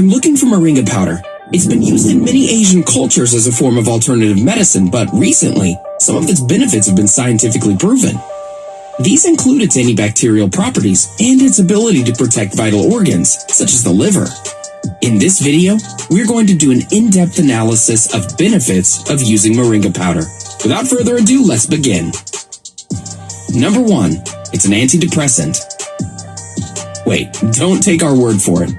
I'm looking for moringa powder. It's been used in many Asian cultures as a form of alternative medicine, but recently, some of its benefits have been scientifically proven. These include its antibacterial properties and its ability to protect vital organs, such as the liver. In this video, we're going to do an in-depth analysis of benefits of using moringa powder. Without further ado, let's begin. Number 1, it's an antidepressant. Wait, don't take our word for it.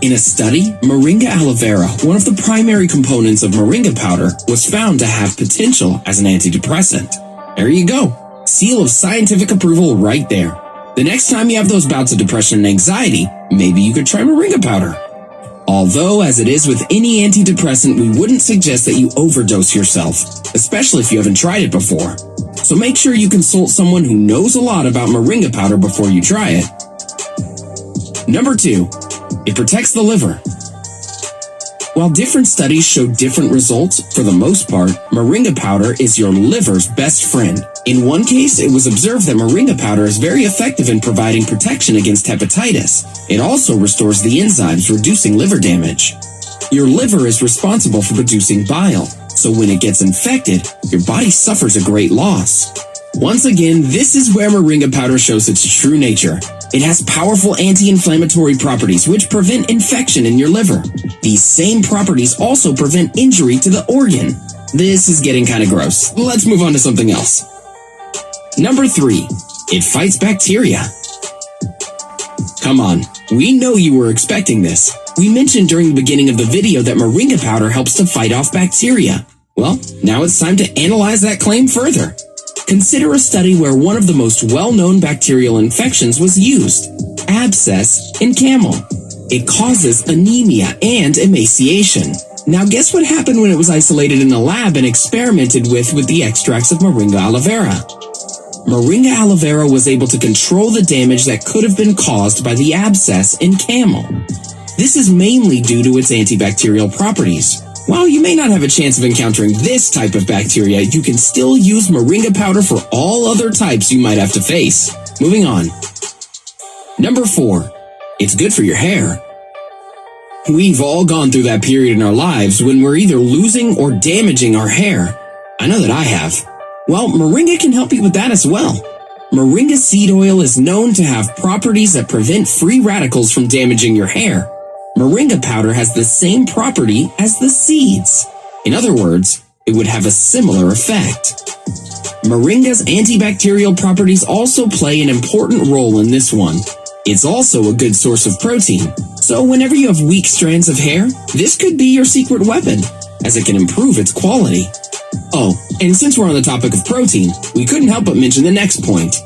In a study, moringa aloe vera, one of the primary components of moringa powder, was found to have potential as an antidepressant. There you go. Seal of scientific approval right there. The next time you have those bouts of depression and anxiety, maybe you could try moringa powder. Although, as it is with any antidepressant, we wouldn't suggest that you overdose yourself, especially if you haven't tried it before. So make sure you consult someone who knows a lot about moringa powder before you try it. Number 2, it protects the liver. While different studies show different results, for the most part, moringa powder is your liver's best friend. In one case, it was observed that moringa powder is very effective in providing protection against hepatitis. It also restores the enzymes, reducing liver damage. Your liver is responsible for producing bile, so when it gets infected, your body suffers a great loss. Once again, this is where moringa powder shows its true nature. It has powerful anti-inflammatory properties which prevent infection in your liver. These same properties also prevent injury to the organ. This is getting kind of gross. Let's move on to something else. Number 3, it fights bacteria. Come on, we know you were expecting this. We mentioned during the beginning of the video that moringa powder helps to fight off bacteria. Well, now it's time to analyze that claim further. Consider a study where one of the most well-known bacterial infections was used, abscess in camel. It causes anemia and emaciation. Now guess what happened when it was isolated in a lab and experimented with the extracts of moringa aloe vera? Moringa aloe vera was able to control the damage that could have been caused by the abscess in camel. This is mainly due to its antibacterial properties. While you may not have a chance of encountering this type of bacteria, you can still use moringa powder for all other types you might have to face. Moving on. Number 4, it's good for your hair. We've all gone through that period in our lives when we're either losing or damaging our hair. I know that I have. Well, moringa can help you with that as well. Moringa seed oil is known to have properties that prevent free radicals from damaging your hair. Moringa powder has the same property as the seeds. In other words, it would have a similar effect. Moringa's antibacterial properties also play an important role in this one. It's also a good source of protein. So whenever you have weak strands of hair, this could be your secret weapon, as it can improve its quality. Oh, and since we're on the topic of protein, we couldn't help but mention the next point.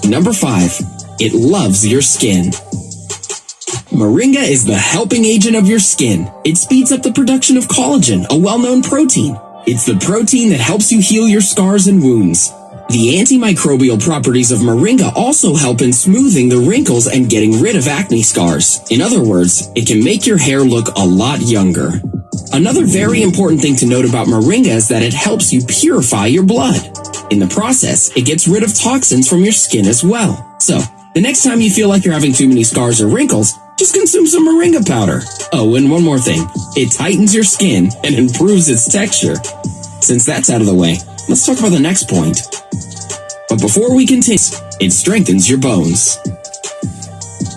Number 5, it loves your skin. Moringa is the helping agent of your skin. It speeds up the production of collagen, a well-known protein. It's the protein that helps you heal your scars and wounds. The antimicrobial properties of moringa also help in smoothing the wrinkles and getting rid of acne scars. In other words, it can make your hair look a lot younger. Another very important thing to note about moringa is that it helps you purify your blood. In the process, it gets rid of toxins from your skin as well. So, the next time you feel like you're having too many scars or wrinkles, just consume some moringa powder. Oh, and one more thing. It tightens your skin and improves its texture. Since that's out of the way, let's talk about the next point. But before we continue, it strengthens your bones.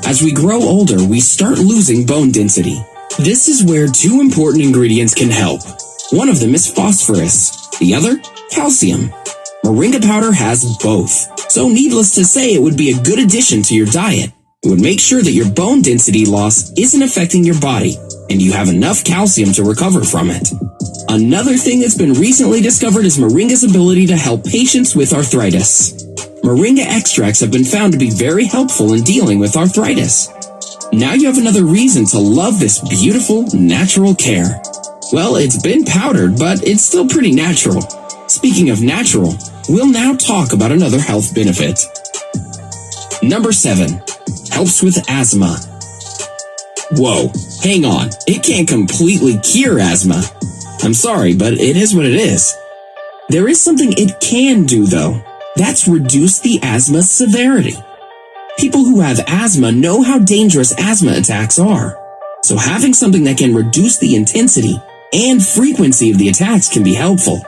As we grow older, we start losing bone density. This is where 2 important ingredients can help. One of them is phosphorus, the other, calcium. Moringa powder has both, so needless to say, it would be a good addition to your diet. It would make sure that your bone density loss isn't affecting your body, and you have enough calcium to recover from it. Another thing that's been recently discovered is moringa's ability to help patients with arthritis. Moringa extracts have been found to be very helpful in dealing with arthritis. Now you have another reason to love this beautiful, natural care. Well, it's been powdered, but it's still pretty natural. Speaking of natural, we'll now talk about another health benefit. Number 7. Helps with asthma. Whoa, hang on. It can't completely cure asthma. I'm sorry, but it is what it is. There is something it can do, though. That's reduce the asthma severity. People who have asthma know how dangerous asthma attacks are. so having something that can reduce the intensity and frequency of the attacks can be helpful.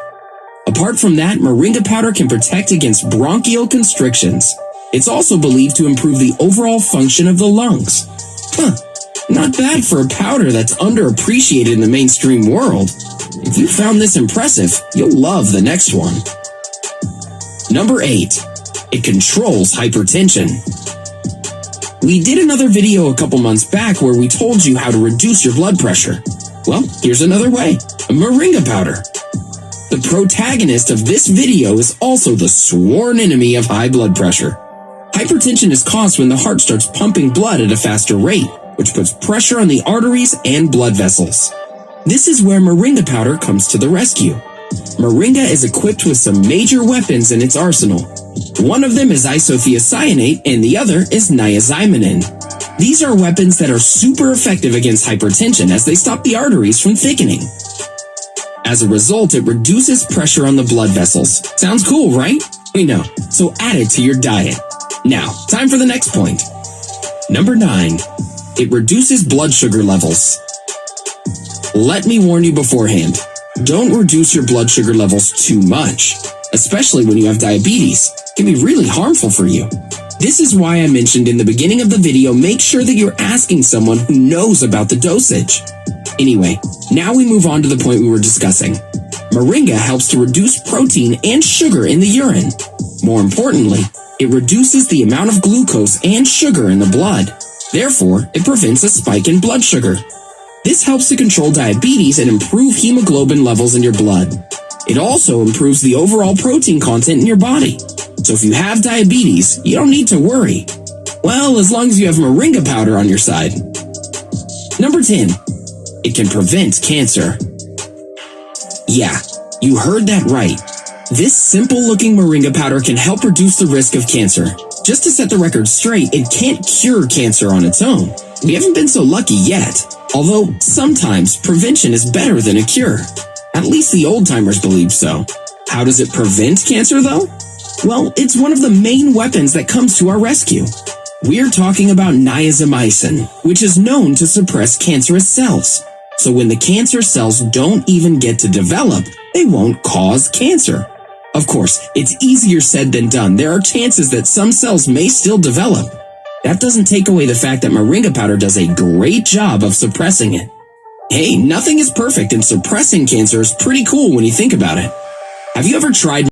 Apart from that, moringa powder can protect against bronchial constrictions. It's also believed to improve the overall function of the lungs. Not bad for a powder that's underappreciated in the mainstream world. If you found this impressive, you'll love the next one. Number 8. It controls hypertension. We did another video a couple months back where we told you how to reduce your blood pressure. Well, here's another way: moringa powder. The protagonist of this video is also the sworn enemy of high blood pressure. Hypertension is caused when the heart starts pumping blood at a faster rate, which puts pressure on the arteries and blood vessels. This is where moringa powder comes to the rescue. Moringa is equipped with some major weapons in its arsenal. One of them is isothiocyanate and the other is niacinamide. These are weapons that are super effective against hypertension as they stop the arteries from thickening. As a result, it reduces pressure on the blood vessels. Sounds cool, right? We know, so add it to your diet. Now, time for the next point. Number 9. It reduces blood sugar levels. Let me warn you beforehand. Don't reduce your blood sugar levels too much, especially when you have diabetes. It can be really harmful for you. This is why I mentioned in the beginning of the video, make sure that you're asking someone who knows about the dosage. Anyway, now we move on to the point we were discussing. Moringa helps to reduce protein and sugar in the urine. More importantly, it reduces the amount of glucose and sugar in the blood. Therefore, it prevents a spike in blood sugar. This helps to control diabetes and improve hemoglobin levels in your blood. It also improves the overall protein content in your body. So if you have diabetes, you don't need to worry. Well, as long as you have moringa powder on your side. Number 10. It can prevent cancer. Yeah, you heard that right. This simple-looking moringa powder can help reduce the risk of cancer. Just to set the record straight, it can't cure cancer on its own. We haven't been so lucky yet. Although, sometimes prevention is better than a cure. At least the old-timers believe so. How does it prevent cancer, though? Well, it's one of the main weapons that comes to our rescue. We're talking about niacinamide, which is known to suppress cancerous cells. So when the cancer cells don't even get to develop, they won't cause cancer. Of course, it's easier said than done. There are chances that some cells may still develop. That doesn't take away the fact that moringa powder does a great job of suppressing it. Hey, nothing is perfect, and suppressing cancer is pretty cool when you think about it. Have you ever tried